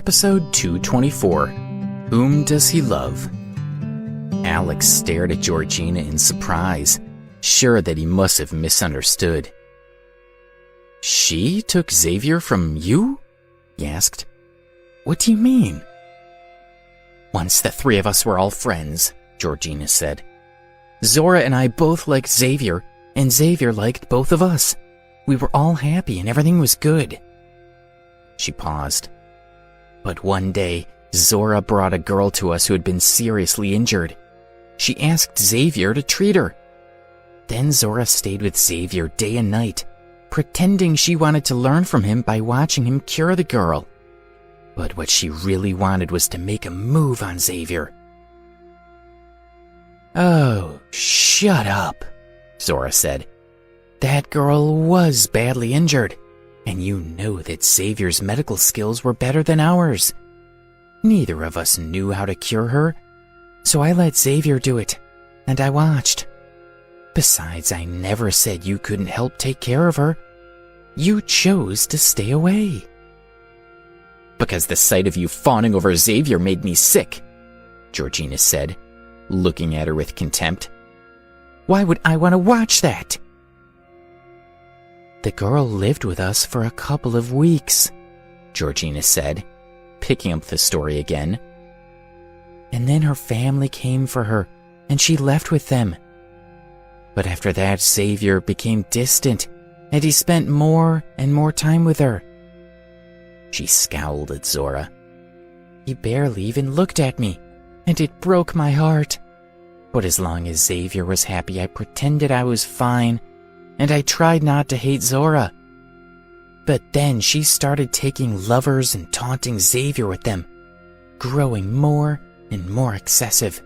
Episode 224, Whom Does He Love? Alex stared at Georgina in surprise, sure that he must have misunderstood. She took Xavier from you? He asked. What do you mean? Once the three of us were all friends, Georgina said. Zora and I both liked Xavier, and Xavier liked both of us. We were all happy and everything was good. She paused. But one day, Zora brought a girl to us who had been seriously injured. She asked Xavier to treat her. Then Zora stayed with Xavier day and night, pretending she wanted to learn from him by watching him cure the girl. But what she really wanted was to make a move on Xavier. Oh, shut up, Zora said. That girl was badly injured, and you know that Xavier's medical skills were better than ours. Neither of us knew how to cure her, so I let Xavier do it, and I watched. Besides, I never said you couldn't help take care of her. You chose to stay away. Because the sight of you fawning over Xavier made me sick, Georgina said, looking at her with contempt. Why would I want to watch that? The girl lived with us for a couple of weeks, Georgina said, picking up the story again. And then her family came for her, and she left with them. But after that, Xavier became distant, and he spent more and more time with her. She scowled at Zora. He barely even looked at me, and it broke my heart. But as long as Xavier was happy, I pretended I was fine, and I tried not to hate Zora. But then she started taking lovers and taunting Xavier with them, growing more and more excessive.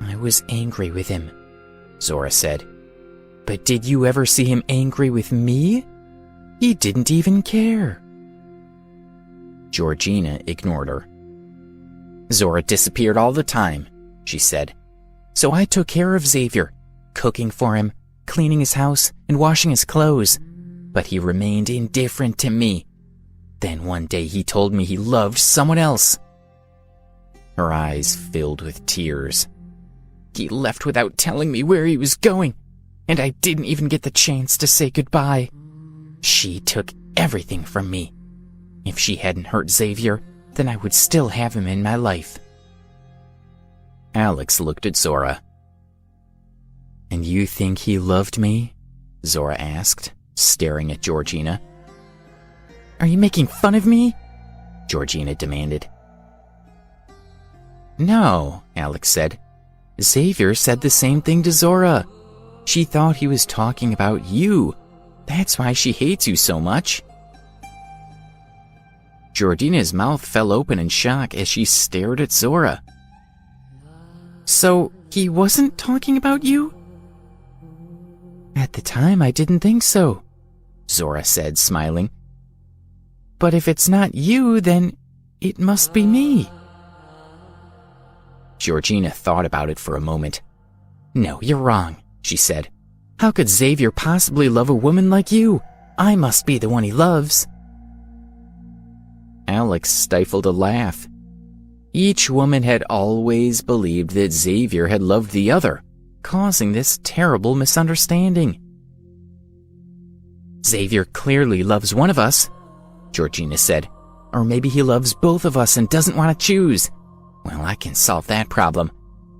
I was angry with him, Zora said. But did you ever see him angry with me? He didn't even care. Georgina ignored her. Zora disappeared all the time, she said. So I took care of Xavier, cooking for him, cleaning his house, and washing his clothes. But he remained indifferent to me. Then one day he told me he loved someone else. Her eyes filled with tears. He left without telling me where he was going, and I didn't even get the chance to say goodbye. She took everything from me. If she hadn't hurt Xavier, then I would still have him in my life. Alex looked at Zora. And you think he loved me? Zora asked, staring at Georgina. Are you making fun of me? Georgina demanded. No, Alex said. Xavier said the same thing to Zora. She thought he was talking about you. That's why she hates you so much. Georgina's mouth fell open in shock as she stared at Zora. So, he wasn't talking about you? At the time, I didn't think so, Zora said, smiling. But if it's not you, then it must be me. Georgina thought about it for a moment. No, you're wrong, she said. How could Xavier possibly love a woman like you? I must be the one he loves. Alex stifled a laugh. Each woman had always believed that Xavier had loved the other, causing this terrible misunderstanding. Xavier clearly loves one of us, Georgina said. Or maybe he loves both of us and doesn't want to choose. Well, I can solve that problem.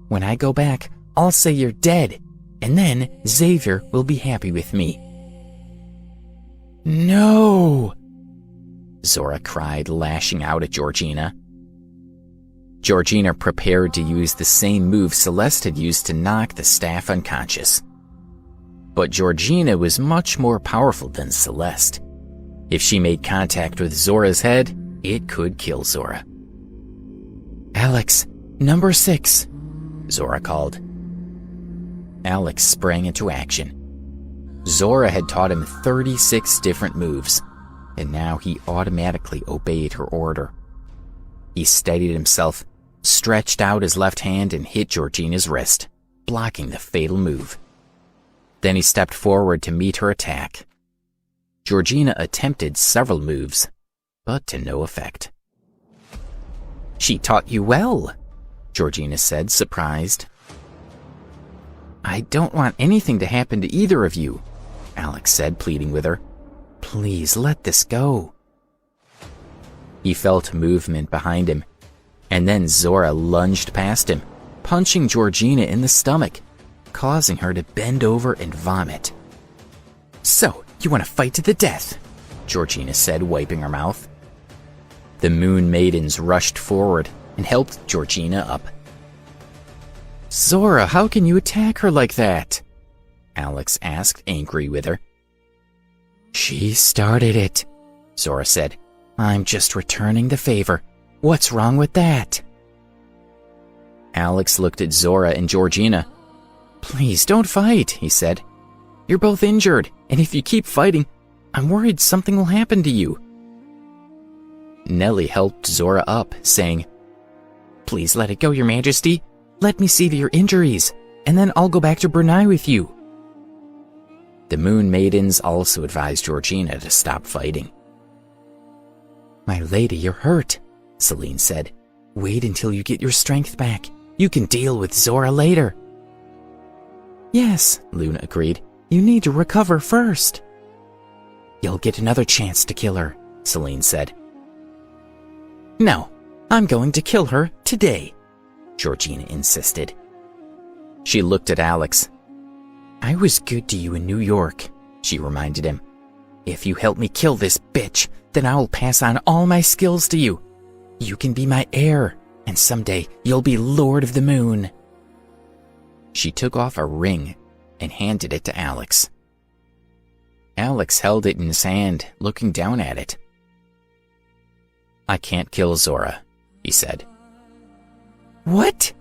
When I go back, I'll say you're dead, and then Xavier will be happy with me. No! Zora cried, lashing out at Georgina. Georgina prepared to use the same move Celeste had used to knock the staff unconscious. But Georgina was much more powerful than Celeste. If she made contact with Zora's head, it could kill Zora. Alex, number 6, Zora called. Alex sprang into action. Zora had taught him 36 different moves, and now he automatically obeyed her order. He steadied himself, stretched out his left hand, and hit Georgina's wrist, blocking the fatal move. Then he stepped forward to meet her attack. Georgina attempted several moves, but to no effect. "She taught you well," Georgina said, surprised. "I don't want anything to happen to either of you," Alex said, pleading with her. "Please let this go." He felt movement behind him, and then Zora lunged past him, punching Georgina in the stomach, causing her to bend over and vomit. "So, you want to fight to the death?" Georgina said, wiping her mouth. The Moon Maidens rushed forward and helped Georgina up. "Zora, how can you attack her like that?" Alex asked, angry with her. "She started it," Zora said. "I'm just returning the favor. What's wrong with that?" Alex looked at Zora and Georgina. "Please don't fight," he said. "You're both injured, and if you keep fighting, I'm worried something will happen to you." Nellie helped Zora up, saying, "Please let it go, Your Majesty. Let me see to your injuries, and then I'll go back to Brunei with you." The Moon Maidens also advised Georgina to stop fighting. "My lady, you're hurt," Celine said. "Wait until you get your strength back. You can deal with Zora later." "Yes," Luna agreed. "You need to recover first." "You'll get another chance to kill her," Celine said. "No, I'm going to kill her today," Georgina insisted. She looked at Alex. "I was good to you in New York," she reminded him. "If you help me kill this bitch, then I will pass on all my skills to you. You can be my heir, and someday you'll be Lord of the Moon." She took off a ring and handed it to Alex. Alex held it in his hand, looking down at it. "I can't kill Zora," he said. "What?"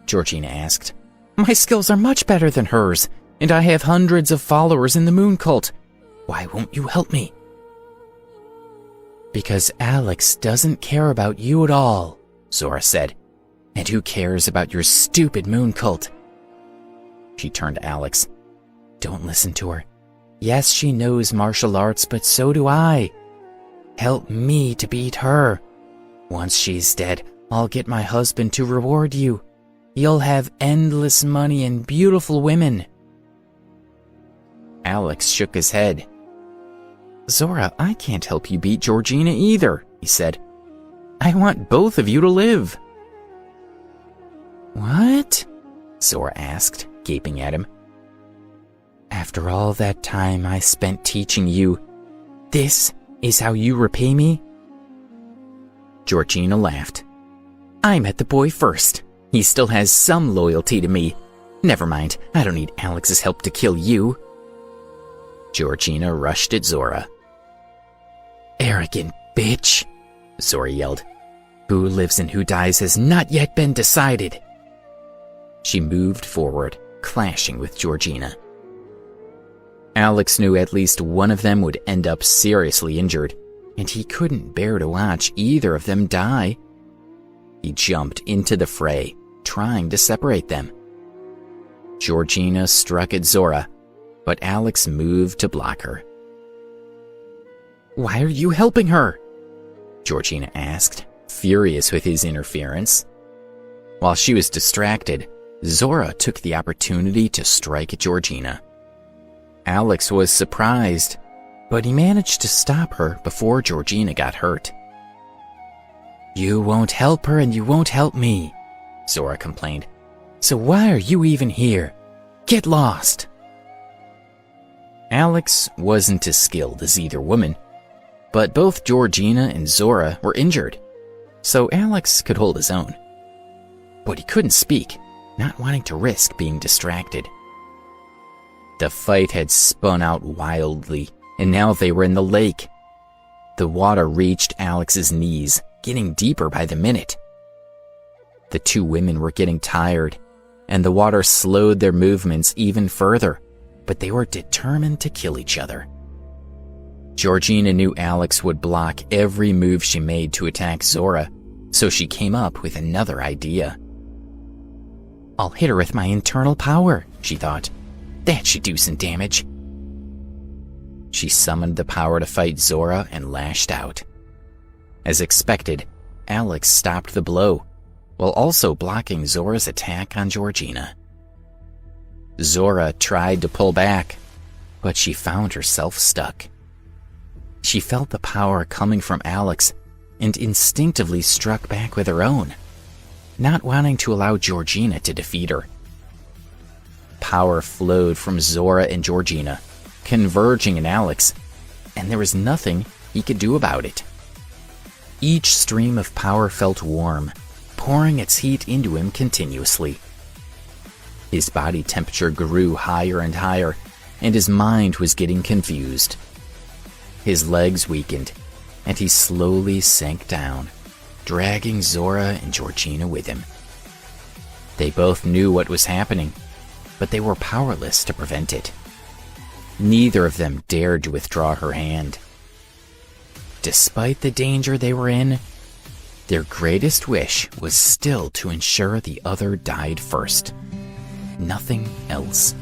Georgina asked. "My skills are much better than hers, and I have hundreds of followers in the Moon Cult. Why won't you help me?" "Because Alex doesn't care about you at all," Zora said. "And who cares about your stupid Moon Cult?" She turned to Alex. "Don't listen to her. Yes, she knows martial arts, but so do I. Help me to beat her. Once she's dead, I'll get my husband to reward you. You'll have endless money and beautiful women." Alex shook his head. "Zora, I can't help you beat Georgina either," he said. "I want both of you to live." "What?" Zora asked, gaping at him. "After all that time I spent teaching you, this is how you repay me?" Georgina laughed. "I met the boy first. He still has some loyalty to me. Never mind, I don't need Alex's help to kill you." Georgina rushed at Zora. "Arrogant bitch," Zora yelled. "Who lives and who dies has not yet been decided." She moved forward, clashing with Georgina. Alex knew at least one of them would end up seriously injured, and he couldn't bear to watch either of them die. He jumped into the fray, trying to separate them. Georgina struck at Zora, but Alex moved to block her. "Why are you helping her?" Georgina asked, furious with his interference. While she was distracted, Zora took the opportunity to strike at Georgina. Alex was surprised, but he managed to stop her before Georgina got hurt. "You won't help her and you won't help me," Zora complained. "So why are you even here? Get lost." Alex wasn't as skilled as either woman, but both Georgina and Zora were injured, so Alex could hold his own. But he couldn't speak, not wanting to risk being distracted. The fight had spun out wildly, and now they were in the lake. The water reached Alex's knees, getting deeper by the minute. The two women were getting tired, and the water slowed their movements even further, but they were determined to kill each other. Georgina knew Alex would block every move she made to attack Zora, so she came up with another idea. "I'll hit her with my internal power," she thought. "That should do some damage." She summoned the power to fight Zora and lashed out. As expected, Alex stopped the blow, while also blocking Zora's attack on Georgina. Zora tried to pull back, but she found herself stuck. She felt the power coming from Alex and instinctively struck back with her own, not wanting to allow Georgina to defeat her. Power flowed from Zora and Georgina, converging in Alex, and there was nothing he could do about it. Each stream of power felt warm, pouring its heat into him continuously. His body temperature grew higher and higher, and his mind was getting confused. His legs weakened, and he slowly sank down, dragging Zora and Georgina with him. They both knew what was happening, but they were powerless to prevent it. Neither of them dared to withdraw her hand. Despite the danger they were in, their greatest wish was still to ensure the other died first. Nothing else.